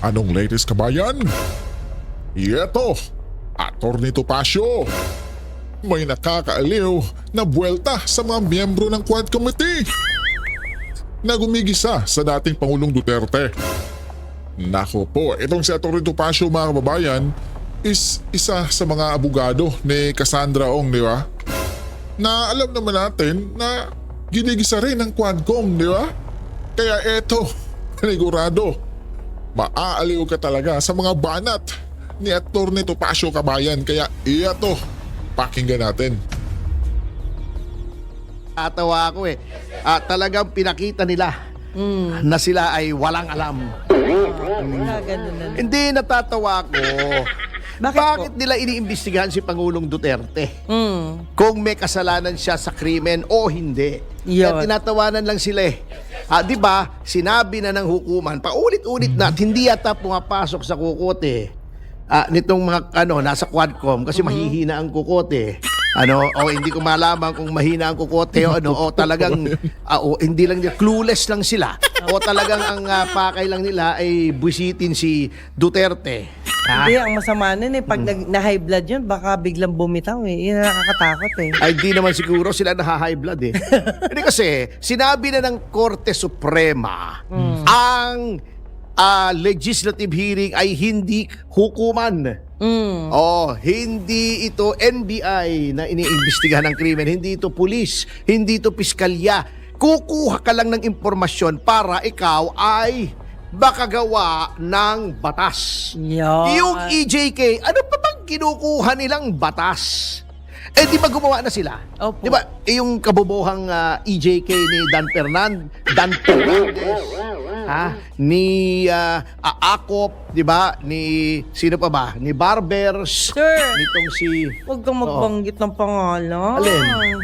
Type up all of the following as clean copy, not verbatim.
Anong latest kabayan? Ieto, Atty. Topacio. May nakakaaliw na buwelta sa mga miyembro ng Quad Committee na gumigisa sa dating Pangulong Duterte. Nako po, itong si Atty. Topacio mga kababayan is isa sa mga abogado ni Cassandra Ong, di ba? Na alam naman natin na ginigisa rin ng Quadcom, di ba? Kaya eto, panigurado, maaaliw ka talaga sa mga banat ni Atty. Topacio kabayan. Kaya iyato, pakinggan natin. Natawa ako eh. Talagang pinakita nila na sila ay walang alam. Ganun na. Hindi, natatawa ako. Bakit Bakit nila iniimbestigahan si Pangulong Duterte? Kung may kasalanan siya sa krimen o hindi. Yun. Kaya tinatawanan lang sila eh. Di ba, sinabi na ng hukuman, paulit-ulit na, at hindi yata pumapasok sa kukote nitong mga nasa Quadcom kasi mahihina ang kukote. Hindi ko malaman kung mahina ang kukote o talagang hindi lang nila, clueless lang sila. O talagang ang pakay lang nila ay busitin si Duterte. Hindi, ang masama nun pag na-high blood yun, baka biglang bumitaw Yun ang nakakatakot Ay, di naman siguro sila na-high blood Hindi kasi, sinabi na ng Korte Suprema, ang legislative hearing ay hindi hukuman. Hindi ito NBI na iniimbestigahan ng krimen, hindi ito pulis, hindi ito piskalya. Kukuha ka lang ng impormasyon para ikaw ay makagawa ng batas. Yung EJK, ano pa bang kinukuha nilang batas? Di ba gumawa na sila? Opo. Di ba yung kabubuhang EJK ni Dan Fernandez, ni Akop, di ba? Ni sino pa ba? Ni Barbers. Sir, Nitong si huwag kang magbanggit ng pangalan. Alin?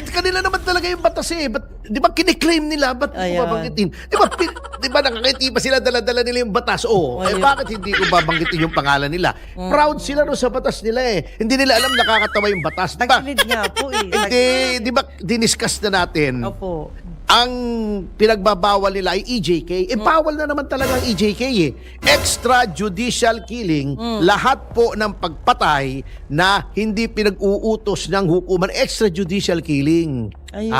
Kanila naman talaga yung batas di ba kiniklaim nila? Ba't ko Ayan. babanggitin? Di ba nakakiti pa sila, dala-dala nila yung batas? Ayun. Bakit hindi ko babanggitin yung pangalan nila? Proud sila no sa batas nila Hindi nila alam nakakatawa yung batas. Di ba? Tagilid nga po Hindi, di ba diniscuss na natin? Opo. Ang pinagbabawal nila ay EJK. Bawal na naman talaga ang EJK Extrajudicial killing, lahat po ng pagpatay na hindi pinag-uutos ng hukuman, extrajudicial killing. Ayun.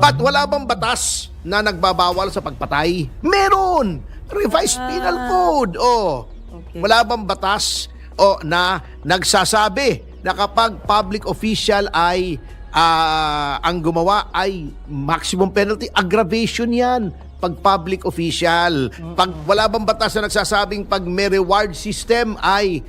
But wala bang batas na nagbabawal sa pagpatay? Meron! Revised Penal Code. Okay. Wala bang batas na nagsasabi na kapag public official ay ang gumawa ay maximum penalty, aggravation yan pag public official. Pag wala bang batas na nagsasabing pag may reward system ay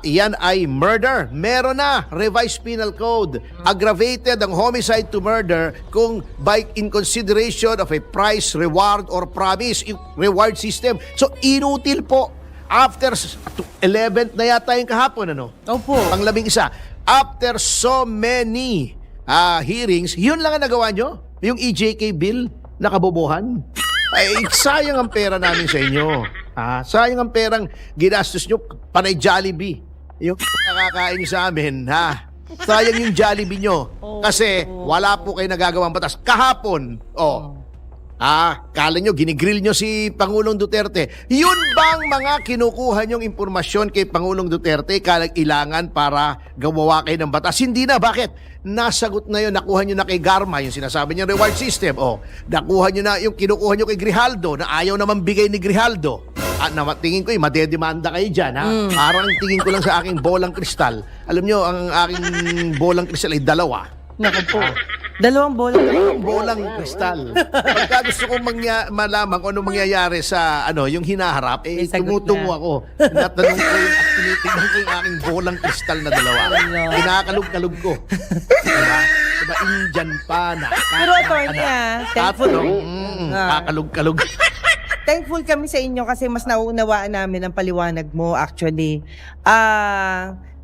yan ay murder. Meron na, revised penal code. Aggravated ang homicide to murder kung by in consideration of a price, reward, or promise, yung reward system. So, inutil po. After 11th na yata yung kahapon, Opo. Pang-11. After so many hearings, yun lang ang nagawa nyo? Yung EJK bill na kabobohan? Ay, sayang ang pera namin sa inyo. Sayang ang perang ginastos nyo, panay Jollibee. Yung nakakain nyo sa amin, sayang yung Jollibee nyo. Kasi wala po kayo nagagawang batas. Kahapon, kala nyo, ginigrill nyo si Pangulong Duterte. Yun bang mga kinukuha nyong impormasyon kay Pangulong Duterte kailangan para gawawa kayo ng batas? Hindi na. Bakit? Nasagot na yun. Nakuha nyo na kay Garma, yung sinasabi nyo reward system. Nakuha nyo na yung kinukuha nyo kay Grijaldo na ayaw naman bigay ni Grijaldo. Tingin ko madedemanda kayo dyan. Parang tingin ko lang sa aking bolang kristal. Alam nyo, ang aking bolang kristal ay 2. Naku po. Dalawang bola. Bolang kristal. Pagka gusto kong malaman kung ano mangyayari sa yung hinaharap, May sagot tumutungo na. ako. Tinatanong ko tinitingnan ko yung aking bolang kristal na 2. Kinakalog-kalog ko. Diba, Indian pa na. Pero attorney thankful. Kakalog-kalog. Thankful kami sa inyo kasi mas nauunawaan namin ang paliwanag mo actually.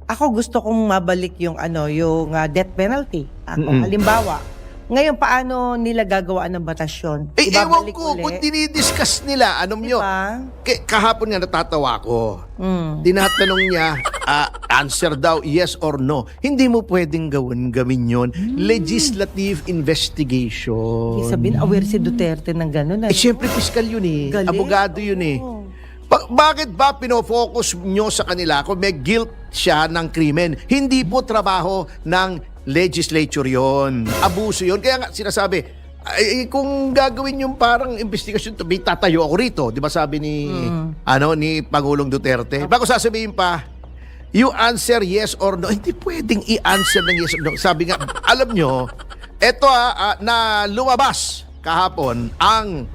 Ako gusto kong mabalik yung yung death penalty. Halimbawa, ngayon paano nila gagawa ng batas yun? Ewan Ibabalik ko, uli? kung dinidiscuss nila, nyo, Diba? kahapon nga natatawa ko. Tinatanong niya, answer daw, yes or no. Hindi mo pwedeng gawin yun. Legislative investigation. Ibig sabihin, aware si Duterte ng gano'n. Siyempre, piskal yun Galing. Abogado yun Oo. Bakit ba pinofocus nyo sa kanila kung may guilt siya ng krimen? Hindi po trabaho ng legislature yon. Abuso yon. Kaya nga sinasabi, kung gagawin yung parang investigasyon, may tatayo ako rito. Di ba sabi ni, ni Pangulong Duterte? Bago sasabihin pa, you answer yes or no. Hindi pwedeng i-answer ng yes or no. Sabi nga, alam nyo, eto na lumabas kahapon ang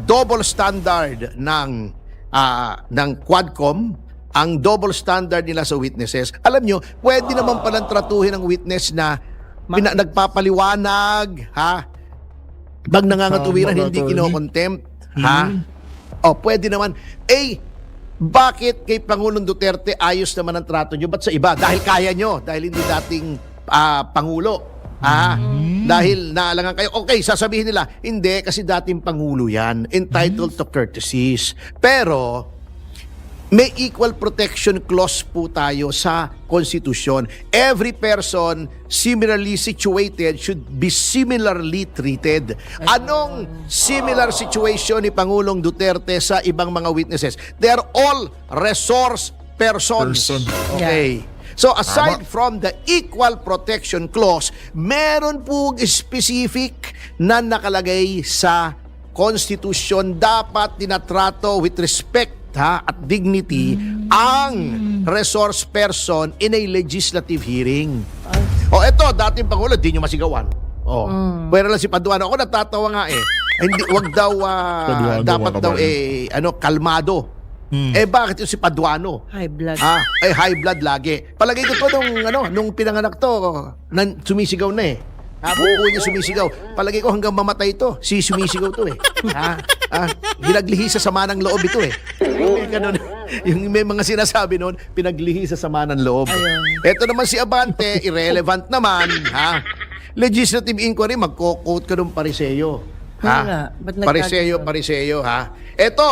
double standard ng Quadcom, ang double standard nila sa witnesses. Alam nyo, pwede naman palang tratuhin ng witness na nagpapaliwanag, pag nangangatuwiran, hindi kinokontempt, pwede naman. Bakit kay Pangulong Duterte ayos naman ang trato nyo? Ba't sa iba? Dahil kaya nyo, dahil hindi dating Pangulo. Dahil naalangan kayo. Okay, sasabihin nila, hindi, kasi dating Pangulo yan. Entitled to courtesies. Pero, may equal protection clause po tayo sa konstitusyon. Every person similarly situated should be similarly treated. Anong similar situation ni Pangulong Duterte sa ibang mga witnesses? They are all resource persons. Okay. So aside from the equal protection clause, meron po specific na nakalagay sa konstitusyon, dapat tinatrato with respect at dignity ang resource person in a legislative hearing. Eto, dating Pangulo, di nyo masigawan. Pwera lang si Paduano. Ako natatawa nga hindi, wag daw, dapat daw, kalmado. Bakit yung si Paduano? High blood. High blood lagi. Palagay ko to nung pinanganak to, sumisigaw na buo niya sumisigaw. Palagay ko hanggang mamatay to, sumisigaw to Pinaglihi sa sama ng loob ito Ganun. Yung may mga sinasabi noon, pinaglihi sa sama ng loob. Ito naman si Abante, irrelevant naman, Legislative inquiry, magko-quote ka ng Pariseyo. Pariseyo, Ito,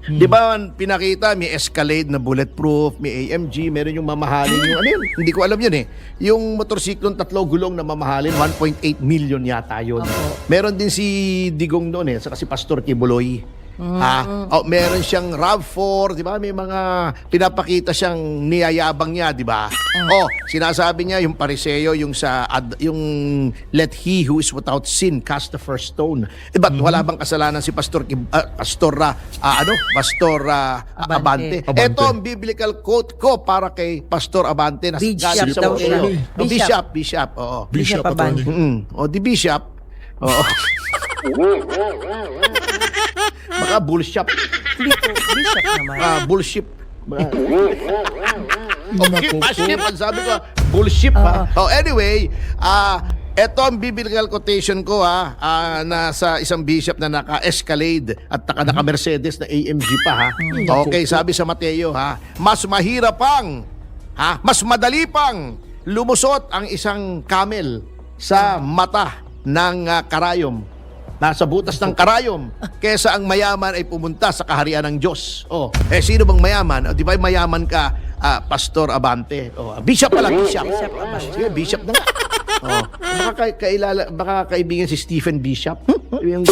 di ba pinakita, may Escalade na bulletproof, may AMG, meron yung mamahalin yung hindi ko alam yun yung motorsiklong 3 gulong na mamahalin, 1.8 million yata yun. Meron din si Digong doon saka si Pastor Kibuloy. Meron siyang RAV4, di ba? May mga pinapakita siyang niyayabang niya, di ba? Sinasabi niya yung Pariseo, yung let he who is without sin cast the first stone. Ba't wala bang kasalanan si Pastor Abante? Ito ang biblical quote ko para kay Pastor Abante na Bishop daw siya. Bishop. Bishop Abante. Di Bishop. Baka bullshit. Bishop naman. Bullship. Bishop, sabi ko, bullshit anyway, ito ang biblical quotation ko na sa isang bishop na naka-Escalade at naka-Mercedes na AMG pa Okay, sabi sa Mateo mas mahirap pang mas madali pang lumusot ang isang camel sa mata ng karayom, nasa butas ng karayom, kesa ang mayaman ay pumunta sa kaharian ng Diyos. Sino bang mayaman? Di ba mayaman ka, Pastor Abante? Bishop pala, Bishop. Sige, Bishop na nga. Baka kaibigan si Stephen Bishop. Yung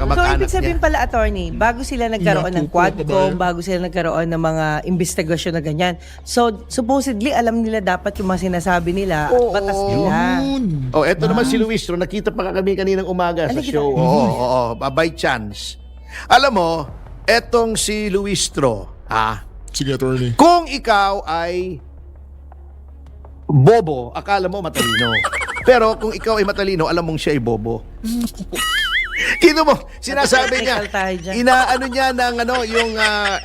So, ibig sabihin pala, attorney, bago sila nagkaroon ng Quadcom, bago sila nagkaroon ng mga investigasyon na ganyan, so, supposedly, alam nila dapat yung mga sinasabi nila at batas nila. Eto naman si Luistro, nakita pa kami kaninang umaga sa show. By chance. Alam mo, etong si Luistro, Sige, attorney. kung ikaw ay bobo, akala mo matalino. Pero kung ikaw ay matalino, alam mong siya ay bobo. Kino mo, sinasabi niya, inaano niya ng yung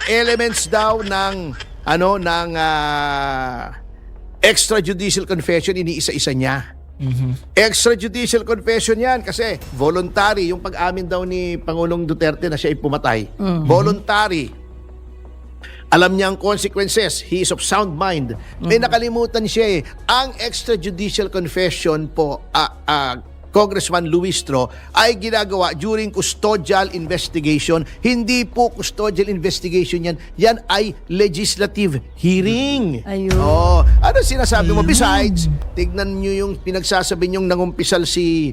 elements daw ng extrajudicial confession, iniisa-isa niya. Extrajudicial confession yan kasi voluntary, yung pag-amin daw ni Pangulong Duterte na siya ay pumatay. Voluntary. Alam niya ang consequences. He is of sound mind. May nakalimutan siya Ang extrajudicial confession po, Congressman Luistro, ay ginagawa during custodial investigation. Hindi po custodial investigation yan. Yan ay legislative hearing. Ayun. Ano sinasabi mo? Besides, tignan nyo yung pinagsasabi nyong nangumpisal si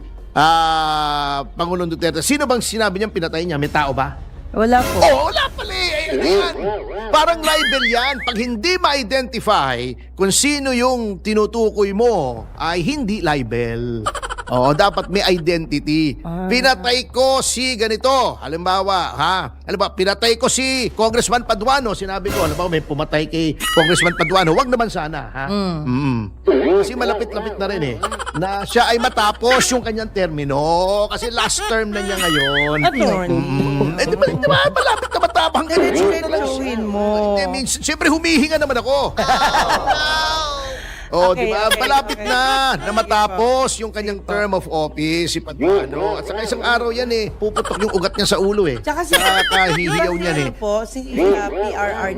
Pangulong Duterte. Sino bang sinabi niyang pinatay niya? May tao ba? Wala po. Oh, wala pala eh. Ayan. Parang libel yan. Pag hindi ma-identify kung sino yung tinutukoy mo, ay hindi libel. Oo, dapat may identity. Pinatay ko si ganito. Halimbawa, pinatay ko si Congressman Paduano. Sinabi ko, halimbawa, may pumatay kay Congressman Paduano. Wag naman sana, ha? Kasi malapit-lapit na rin eh. Na siya ay matapos yung kanyang termino. Kasi last term na niya ngayon. Attorney. Eh, di ba, malapit na matapang. Diretsuhin mo. I mean, siyempre humihinga naman ako. Oh, Okay, di ba? okay, Malapit okay. na matapos yung kanyang term of office si Paduano. At saka isang araw yan eh, puputok yung ugat niya sa ulo eh. Tsaka si kahihiyaw niyan eh. po, si PRRDA,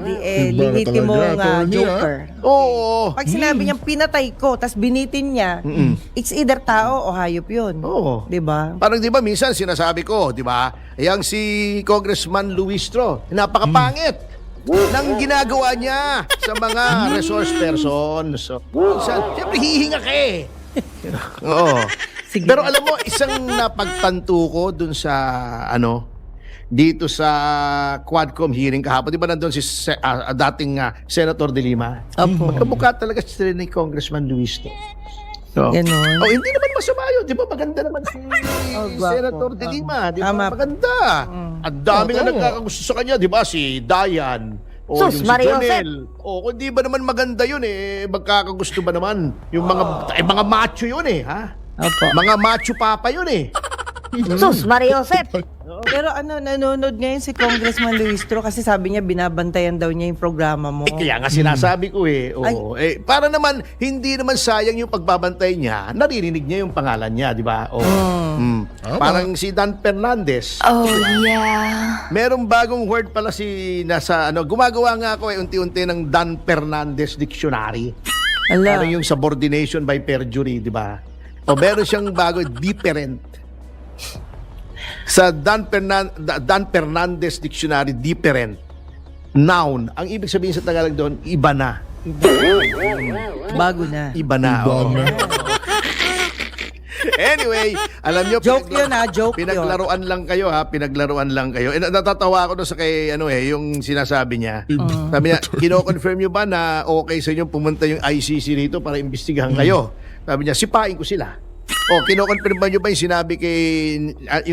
Iba na lilitimong talaga, attorney, joker. Oo. Pag sinabi niyang pinatay ko, tas binitin niya, it's either tao o hayop yun. Oo. Di ba? Parang di ba minsan sinasabi ko, di ba? Yang si Congressman Luistro, napakapangit ng ginagawa niya sa mga resource persons. So, minsan, siyempre hihinga ka eh. Oo. Sige. Pero alam mo, isang napagtanto ko dun sa, dito sa Quadcom hearing kahapon, di ba nandun si dating Senator De Lima? Opo. Magkamukha talaga sila ni Congressman Luistro. So, Ganon. oh, hindi naman masama yun. Di ba maganda naman si gwapo. Senator De Lima. Di ba Tama. maganda. Ang dami nga nagkakagusto sa kanya. Di ba si Dayan. O Sus, yung si Mario Jonel. O kung di ba naman maganda yun eh. Magkakagusto ba naman? Yung mga macho yun eh. Ha? Opo. Mga macho papa yun eh. Sus, Mario Josep. Pero nanonood ngayon si Congressman Luistro kasi sabi niya binabantayan daw niya yung programa mo. Kaya nga sinasabi ko eh. Oo. Eh, para naman, hindi naman sayang yung pagbabantay niya. Naririnig niya yung pangalan niya, di ba? O, parang si Dan Fernandez. Oh, yeah. Merong bagong word pala si nasa gumagawa nga ako unti-unti ng Dan Fernandez Dictionary. Ala. Parang yung subordination by perjury, di ba? O meron siyang bago, different. Sa Dan Fernandez Dictionary, different. Noun. Ang ibig sabihin sa Tagalog doon, iba na. Bago na. Iba na. oo. Anyway, alam nyo, Joke yun, joke yun. pinaglaruan lang kayo ha, pinaglaruan lang kayo. Eh, natatawa ako doon sa kay yung sinasabi niya. Sabi niya, kino-confirm nyo ba na okay sa inyo pumunta yung ICC rito para imbestigahan kayo? Sabi niya, sipain ko sila. O, kino-confirm ba nyo ba yung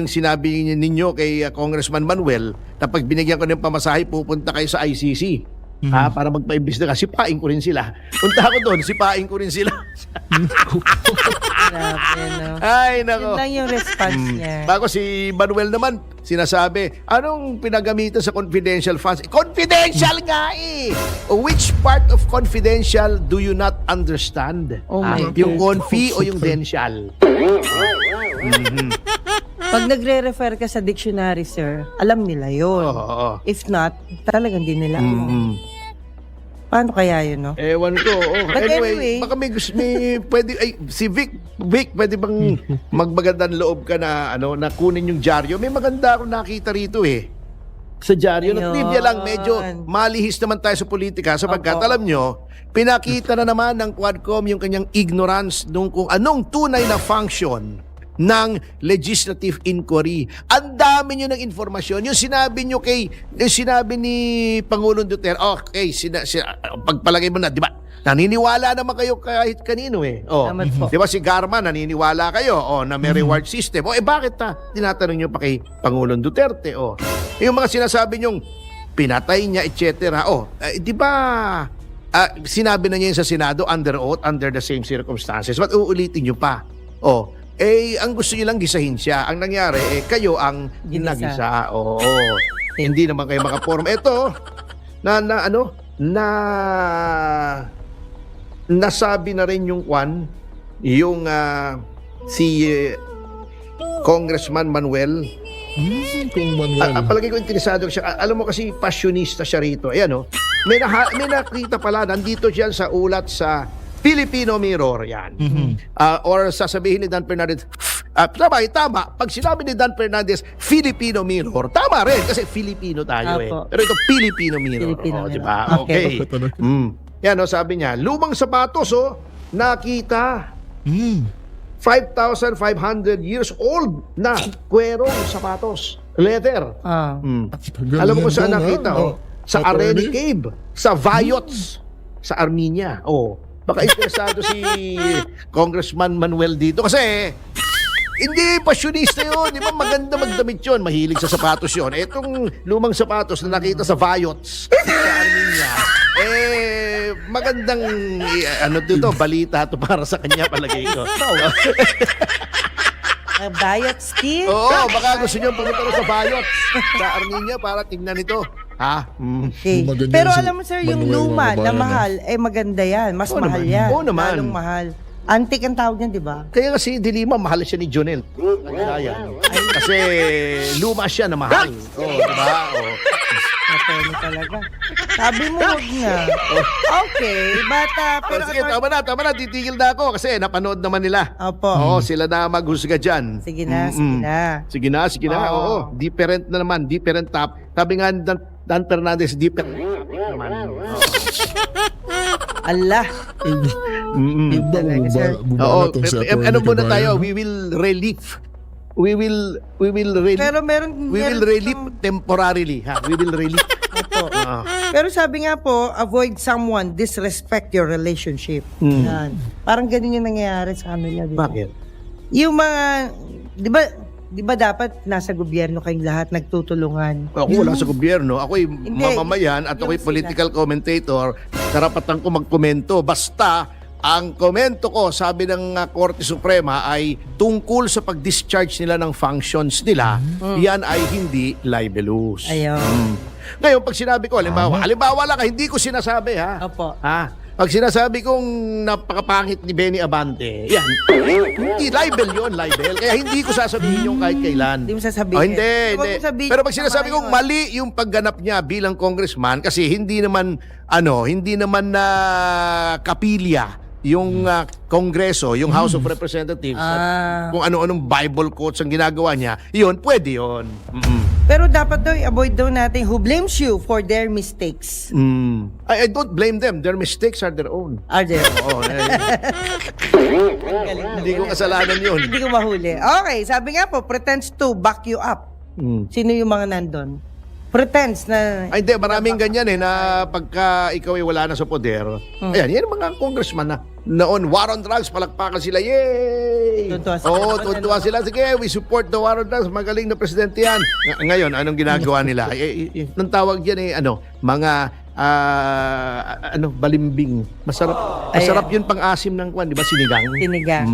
sinabi ninyo kay Congressman Manuel na pag binigyan ko ng pamasahe, pupunta kayo sa ICC? Para magpa-imbestiga. Sipain ko rin sila. Punta ako doon, sipain ko rin sila. Grabe, no? Ay, Yun nako. lang yung response niya. Bago si Manuel naman, sinasabi, anong pinagamitan sa confidential funds? Confidential nga eh! Which part of confidential do you not understand? Oh my yung God. confi o yung dential? Pag nagre-refer ka sa dictionary, sir, alam nila yun. Oo. If not, talagang di nila alam. Paano kaya yun, no? Ewan ko. Oh. But anyway, Baka may pwede, si Vic, pwede bang magmagandang loob ka na, na kunin yung dyaryo? May maganda akong nakita rito eh. Sa dyaryo. Ayun. Trivia lang, medyo malihis naman tayo sa politika sapagkat Opo. alam nyo, pinakita na naman ng Quadcom yung kanyang ignorance nung kung anong tunay na function ng legislative inquiry. Ang dami nyo ng informasyon. Yung sinabi ni Pangulong Duterte, okay, pagpalagay mo na, di ba? Naniniwala naman kayo kahit kanino eh. Oh, Tama po. di ba si Garma, naniniwala kayo na may reward system. Bakit tinatanong nyo pa kay Pangulong Duterte? Yung mga sinasabi nyong pinatay niya, etc. Di ba sinabi na niya yun sa Senado under oath, under the same circumstances. Ba't uulitin nyo pa? Ang gusto niyo lang gisahin siya. Ang nangyari, kayo ang Ginisa. ginagisa. Oo. Hindi naman kayo makaporm. Ito, nasabi na rin yung si Congressman Manuel. Kung Manuel. Palagi ko interesado siya. Alam mo kasi passionista siya rito. Ayan may nakita pala, nandito siya sa ulat sa Filipino Mirror, yan. Or sasabihin ni Dan Fernandez, tama. Pag sinabi ni Dan Fernandez, Filipino Mirror, tama rin kasi Filipino tayo Apo. Pero ito, Filipino Mirror. Filipino Di Mirror. ba? Okay. Okay. Yan, sabi niya, lumang sapatos, nakita, 5,500 years old na kwerong sapatos. letter. Ah. Alam mo kung saan Ganyan nakita? daw, Oh? Sa attorney? Areni Cave. Sa Vayots. Sa Armenia. Oh. Baka interesado si Congressman Manuel dito. Kasi, hindi, pasyonista yun. Di ba maganda magdamit yun? Mahilig sa sapatos yun. Etong lumang sapatos na nakita sa Vayots, sa Armenia, magandang, balita to para sa kanya palagay ko. Diet steel? Oo, baka gusto nyo pumunta rin sa Bayot, sa Armenia para tingnan ito. Ha? Okay. Maganyan Pero si alam mo sir, yung Manuel, luma mga na kabayan, mahal, maganda yan. Mas Oo mahal naman. yan. Oo naman. Lalong mahal. Antique ang tawag niyan, di ba? Kaya kasi dilima, mahal siya ni Jonel. Kaya yan. Kasi luma siya na mahal. Oo, di ba? Oo. Attorney talaga. Sabi mo, huwag na. Okay, bata. Pero Sige, tama na. Titigil na ako kasi napanood naman nila. Opo. Oo, sila na maghusga dyan. Sige na, sige na. Sige na. Oo. Oo. Different na naman. Different top. Sabi nga ni Dan Fernandez, different naman. Allah. Iba Talaga, sir. Oo. bumalatong si Atty. Ano muna Kabayan, tayo? no? We will relieve. We will relieve. Pero meron... We will relieve temporarily. Ha? We will relieve. Opo. Ah. Pero sabi nga po, avoid someone, disrespect your relationship. Yan. Parang ganun yung nangyayari sa kanila. Di ba? Bakit? Yung mga... Di ba dapat nasa gobyerno kayong lahat nagtutulungan? Ako wala sa gobyerno. Ako'y Hindi, mamamayan at yung ako'y sila. political commentator. Karapatan ko magkomento. Basta, ang komento ko, sabi ng Korte Suprema, ay tungkol sa pag-discharge nila ng functions nila, yan ay hindi libelous. Ayun. Ngayon, pag sinabi ko, halimbawa lang, hindi ko sinasabi, ha? Opo. Ha? Pag sinasabi kong napakapangit ni Benny Abante, yan. Hindi, libel yun, libel. Kaya hindi ko sasabihin yung kahit kailan. Hindi mo sasabihin. Oh, hindi, Huwag hindi. mo sabihin Pero pag yung sinasabi tama kong yun. mali yung pagganap niya bilang congressman, kasi hindi naman na kapilya yung Kongreso, yung House of Representatives, at kung ano-anong Bible quotes ang ginagawa niya, yun, pwede yun. Pero dapat daw, i-avoid daw natin who blames you for their mistakes. I don't blame them. Their mistakes are their own. Are there? Oo, hindi ko kasalanan yun. Hindi ko mahuli. Okay, sabi nga po, pretends to back you up. Sino yung mga nandun? Pretends na... Ay, hindi. Maraming ganyan na pagka ikaw ay wala na sa poder. Ayan, yan ang mga congressman na noon, war on drugs, palakpakan sila. Yay! Tuntua sila. Oo, tuntua sila. Sige, we support the war on drugs. Magaling na presidente yan. Ngayon, anong ginagawa nila? Nung tawag yan mga balimbing. Masarap yun pang-asim ng kwan, di ba? Sinigang. Sinigang.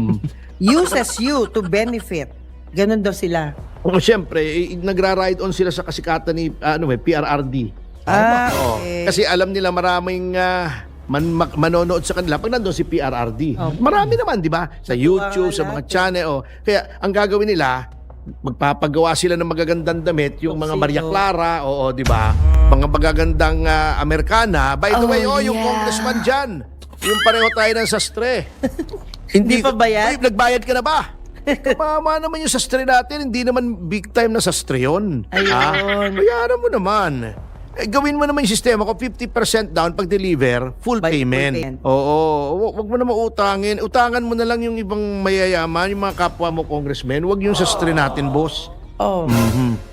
Uses you to benefit. Ganon daw sila. O siyempre, nagra-ride on sila sa kasikatan ni PRRD. Okay. Kasi alam nila maraming manonood sa kanila pag nandun si PRRD. Marami naman, di ba? Sa YouTube, sa mga channel. Kaya ang gagawin nila, magpapagawa sila ng magagandang damit, yung mga Maria Clara, di ba? Mga magagandang Amerikana. By the way, yung congressman dyan, yung pareho tayo ng sastre. Hindi pa bayad? Uy, nagbayad ka na ba? Kamama naman yung sastre natin, hindi naman big time na sastre yun. Ayun. Bayaran mo naman. Gawin mo naman yung sistema ko, 50% down pag deliver, full By payment. full payment. Oo, wag mo naman utangin. Utangan mo na lang yung ibang mayayaman, yung mga kapwa mo congressmen. Wag yung sastre natin, boss. Oh.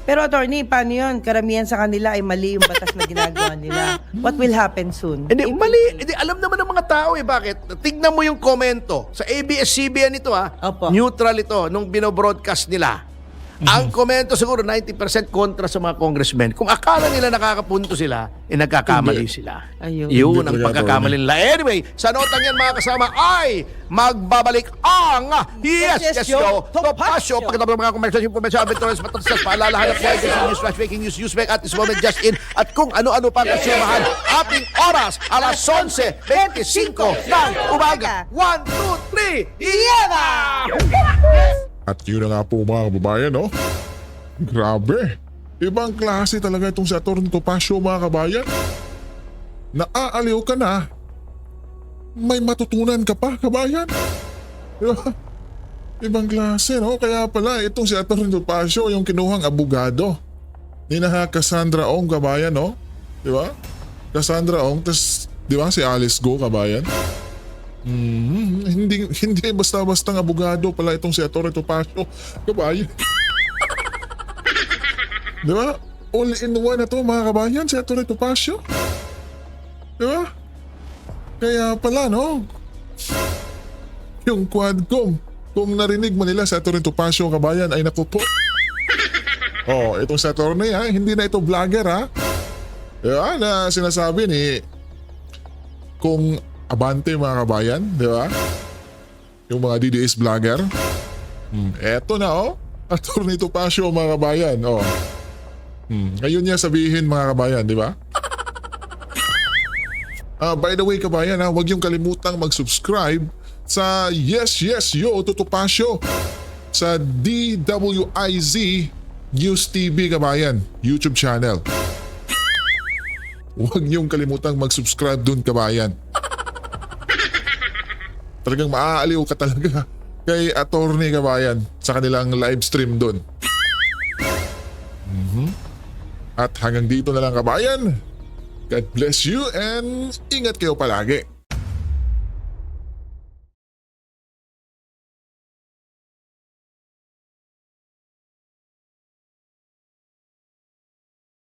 Pero attorney, paano yun? Karamihan sa kanila ay mali yung batas na ginagawa nila. What will happen soon? Hindi, mali. Hindi, alam naman ng mga tao bakit? Tignan mo yung komento. Sa ABS-CBN ito Opo. neutral ito, nung binobroadcast nila. Ang komento siguro 90% kontra sa mga congressmen. Kung akala nila nakakapunto sila, nagkakamali sila. Ayun. Yun Hindi ang talaga, pagkakamali nila. Anyway, sa notang yan mga kasama ay magbabalik ang Yes, Yo, Topasyo. Pagkatapos ng mga commercial information, aventurers, matasas, paalalahan ng flight, news, flash, breaking news, newsbreak at this moment just in. At kung ano-ano pa kasimahan, ating oras, alas 11:25 ng umaga. 1, 2, 3, Iyena! At yun na nga po mga kababayan, no? Grabe. Ibang klase talaga itong si Atty. Topacio, mga kabayan. Naaaliw ka na. May matutunan ka pa, kabayan. Diba? Ibang klase, no? Kaya pala, itong si Atty. Topacio, yung kinuhang abogado. Ni na Cassandra Ong, kabayan, no? Diba? Cassandra Ong, tas, diba si Alice Go, kabayan? Hindi basta-bastang abogado pala itong si Atty. Topacio, kabayan. Di ba? All-in-one na to mga kabayan, si Atty. Topacio. Di ba? Kaya pala, no? Yung Quadcom, kung narinig mo nila sa Atty. Topacio kabayan, ay naku po. Oh, itong sa attorney ha, hindi na ito vlogger ha. Diba? Na sinasabi ni kung abante mga kabayan, di ba? Yung mga DDS vlogger. Eto na oh, Atty. Topacio mga kabayan, oh. Ngayon niya sabihin mga kabayan, di ba? By the way kabayan ha, huwag yung kalimutang mag-subscribe sa Yes Yes Yo to Topacio sa DWIZ News TV kabayan, YouTube channel. Huwag niyong kalimutang mag-subscribe dun kabayan. Talagang maaaliw ka talaga kay attorney kabayan sa kanilang live stream dun. At hanggang dito na lang kabayan. God bless you and ingat kayo palagi.